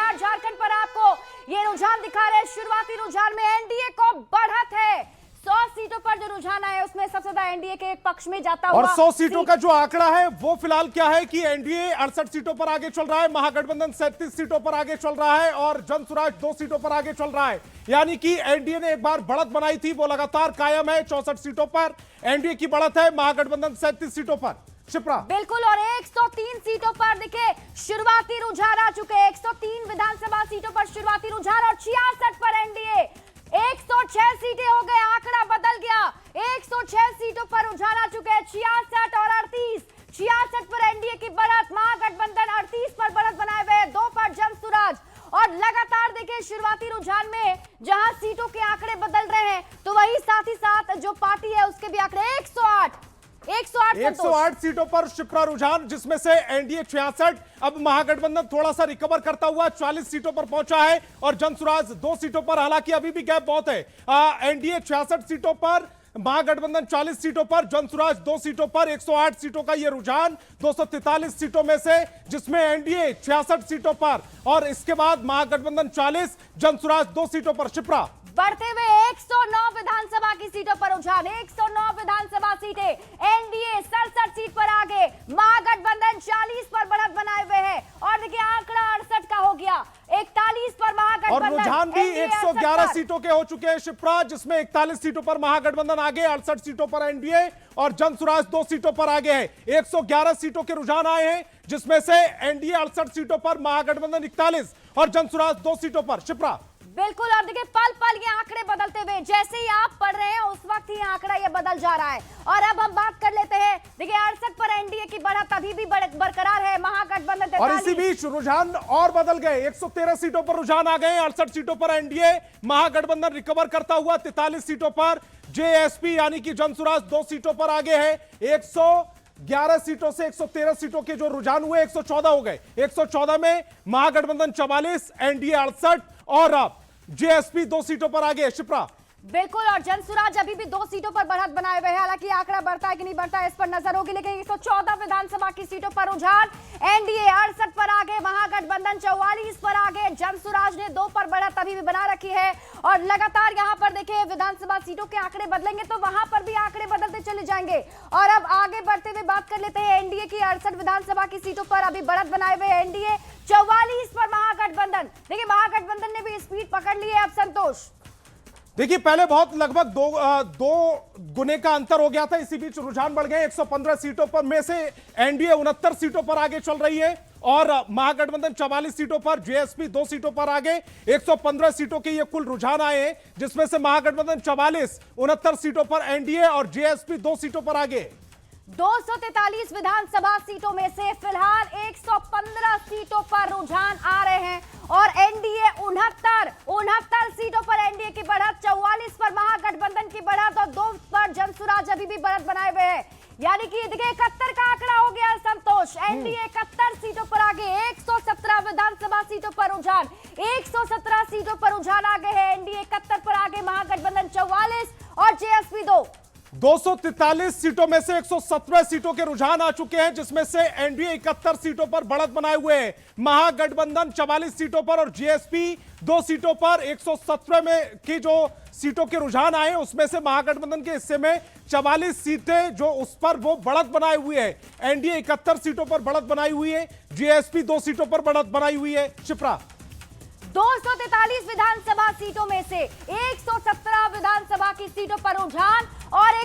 बिहार झारखंड पर आपको ये रुझान दिखा रहे हैं। शुरुआती रुझान में एनडीए को बढ़त है। 100 सीटों पर जो रुझान आया उसमें सबसे ज्यादा एनडीए के पक्ष में जाता हुआ, और 100 सीटों का जो आंकड़ा है वो फिलहाल क्या है कि एनडीए 68 सीटों पर आगे चल रहा है, महागठबंधन 37 सीटों पर आगे चल रहा है और जनसुराज 2 सीटों पर आगे चल रहा है। यानी कि एनडीए ने एक बार बढ़त बनाई थी, वो लगातार कायम है। 64 सीटों पर एनडीए की बढ़त है, महागठबंधन 37 सीटों पर। शिप्रा बिल्कुल, और 103 सीटों पर देखिए शुरुआती रुझान आ चुके हैं। 103 विधानसभा सीटों पर शुरुआती रुझान और 66 पर एनडीए। 106 सीटें हो गए, आंकड़ा बदल गया। 106 सीटों पर रुझान आ चुके हैं। 66 और 38, 66 पर एनडीए की बढ़त, महागठबंधन 38 पर बढ़त बनाए हुए हैं, 2 पर जनसुराज। और लगातार देखिए शुरुआती रुझान में जहां सीटों के आंकड़े बदल रहे हैं तो वही साथ ही साथ जो पार्टी है उसके भी आंकड़े 108 सीटों पर शिप्रा रुझान, जिसमें से एनडीए 66, अब महागठबंधन थोड़ा सा रिकवर करता हुआ 40 सीटों पर पहुंचा है और जनसुराज 2 सीटों पर, हालांकि अभी भी गैप बहुत है। एनडीए 66 सीटों पर, महागठबंधन 40 सीटों पर, जनसुराज 2 सीटों पर। 108 सीटों का यह रुझान 243 सीटों में से, जिसमें एनडीए 66 सीटों पर और इसके बाद महागठबंधन 40, जनसुराज 2 सीटों पर। शिप्रा बढ़ते हुए 109 विधानसभा की सीटों पर रुझान, 109 विधानसभा सीटें, एनडीए 67 सीट पर आगे, महागठबंधन 40 पर बढ़त बनाए हुए है और देखिए आंकड़ा 68 का हो गया। 41 पर महागठबंधन और रुझान भी 111 सीटों के हो चुके हैं शिप्रा, जिसमें 41 सीटों पर महागठबंधन आगे, 68 सीटों पर एनडीए और जनसुराज 2 सीटों पर आगे है। 111 सीटों के रुझान आए हैं, जिसमें से एनडीए 68 सीटों पर, महागठबंधन 41 और जनसुराज 2 सीटों पर। शिप्रा बिल्कुल, और देखिए पल पल ये आंकड़े बदलते हुए, जैसे ही आप पढ़ रहे हैं उस वक्त ही आंकड़ा ये बदल जा रहा है। और अब हम बात कर लेते हैं, देखिए 68 पर एनडीए की बढ़त अभी भी बरकरार है, महागठबंधन और इसी बीच रुझान और बदल गए। 113 सीटों पर रुझान आ गए, 68 सीटों पर एनडीए, महागठबंधन रिकवर करता हुआ 43 सीटों पर, जेएसपी यानी कि जनसुराज 2 सीटों पर आगे है। 111 सीटों से 113 सीटों के जो रुझान हुए 114 हो गए। 114 में महागठबंधन 44, एनडीए 68 और जेएसपी 2 सीटों पर आगे। शिप्रा बिल्कुल, और जनसुराज अभी भी 2 सीटों पर बढ़त बनाए हुए हैं। हालांकि आंकड़ा बढ़ता है कि नहीं बढ़ता है इस पर नजर होगी, लेकिन 114 विधानसभा की सीटों पर रुझान, एनडीए 68 पर आगे, महागठबंधन 44 पर आगे, जनसुराज ने 2 पर बढ़त अभी भी बना रखी है। और लगातार यहां पर देखिए विधानसभा सीटों के आंकड़े बदलेंगे तो वहां पर भी आंकड़े बदलते चले जाएंगे। और अब आगे बढ़ते हुए बात कर लेते हैं एनडीए की 68 विधानसभा की सीटों पर अभी बढ़त बनाए हुए एनडीए, 44 पर महागठबंधन। देखिए महागठबंधन ने भी स्पीड पकड़ ली है अब। संतोष देखिए पहले बहुत लगभग दो गुने का अंतर हो गया था, इसी बीच रुझान बढ़ गए। 115 सीटों पर में से एनडीए 69 सीटों पर आगे चल रही है और महागठबंधन 44 सीटों पर, जेएसपी 2 सीटों पर आगे। 115 सीटों के ये कुल रुझान आए हैं, जिसमें से महागठबंधन 44, 69 सीटों पर एनडीए और जेएसपी 2 सीटों पर आगे। 243 विधानसभा सीटों में से फिलहाल 115 सीटों पर रुझान आ रहे हैं और एनडीए 69 सीटों पर एनडीए की बढ़त, 44 पर महागठबंधन की बढ़त और 2 पर जनसुराज अभी भी बढ़त बनाए हुए हैं। यानी कि देखिए 71 का आंकड़ा हो गया संतोष। एनडीए 71 सीटों पर आगे, 117 विधानसभा सीटों पर रुझान, 117 सीटों पर रुझान आगे है। एनडीए 71 पर आगे, महागठबंधन 44 और जेएसपी 2। 243 सीटों में से 117 सीटों के रुझान आ चुके हैं, जिसमें से एनडीए 71 सीटों पर बढ़त बनाए हुए हैं, महागठबंधन 44 सीटों पर और जेएसपी 2 सीटों पर। 117 में की जो सीटों के रुझान आए उसमें से महागठबंधन के हिस्से में 44 सीटें जो उस पर वो बढ़त बनाए हुए है। एनडीए 71 सीटों पर बढ़त बनाई हुई है, जेएसपी 2 सीटों पर बढ़त बनाई हुई है। शिप्रा 243 विधानसभा सीटों में से 117 विधानसभा की सीटों पर रुझान और